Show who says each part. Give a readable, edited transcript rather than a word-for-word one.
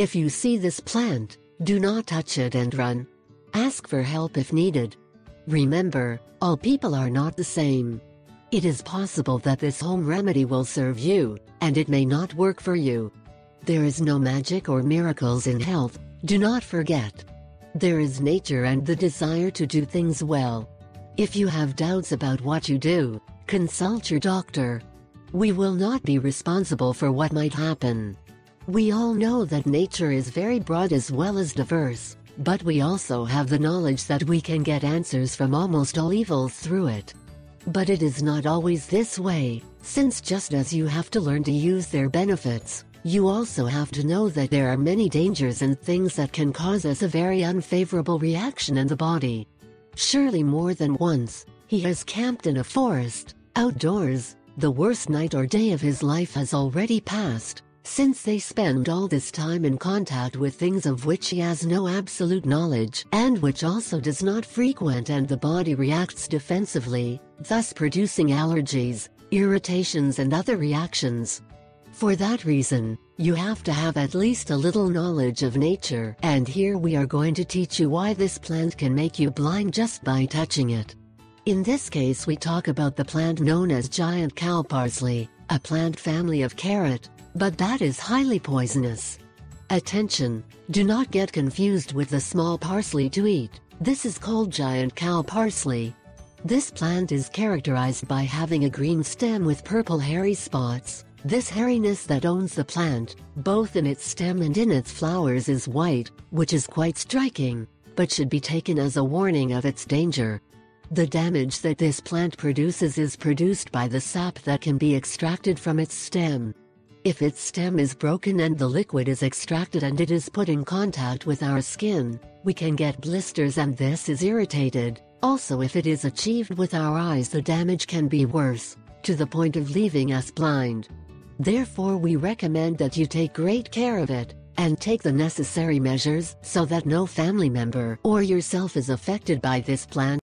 Speaker 1: If you see this plant, do not touch it and run. Ask for help if needed. Remember, all people are not the same. It is possible that this home remedy will serve you, and it may not work for you. There is no magic or miracles in health, do not forget. There is nature and the desire to do things well. If you have doubts about what you do, consult your doctor. We will not be responsible for what might happen. We all know that nature is very broad as well as diverse, but we also have the knowledge that we can get answers from almost all evils through it. But it is not always this way, since just as you have to learn to use their benefits, you also have to know that there are many dangers and things that can cause us a very unfavorable reaction in the body. Surely more than once, he has camped in a forest, outdoors. The worst night or day of his life has already passed, since they spend all this time in contact with things of which he has no absolute knowledge and which also does not frequent, and the body reacts defensively, thus producing allergies, irritations and other reactions. For that reason, you have to have at least a little knowledge of nature, and here we are going to teach you why this plant can make you blind just by touching it. In this case we talk about the plant known as giant cow parsley, a plant family of carrot, but that is highly poisonous. Attention! Do not get confused with the small parsley to eat. This is called giant cow parsley. This plant is characterized by having a green stem with purple hairy spots. This hairiness that owns the plant, both in its stem and in its flowers, is white, which is quite striking, but should be taken as a warning of its danger. The damage that this plant produces is produced by the sap that can be extracted from its stem. If its stem is broken and the liquid is extracted and it is put in contact with our skin, we can get blisters and this is irritated. Also, if it is achieved with our eyes, the damage can be worse, to the point of leaving us blind. Therefore we recommend that you take great care of it, and take the necessary measures so that no family member or yourself is affected by this plant.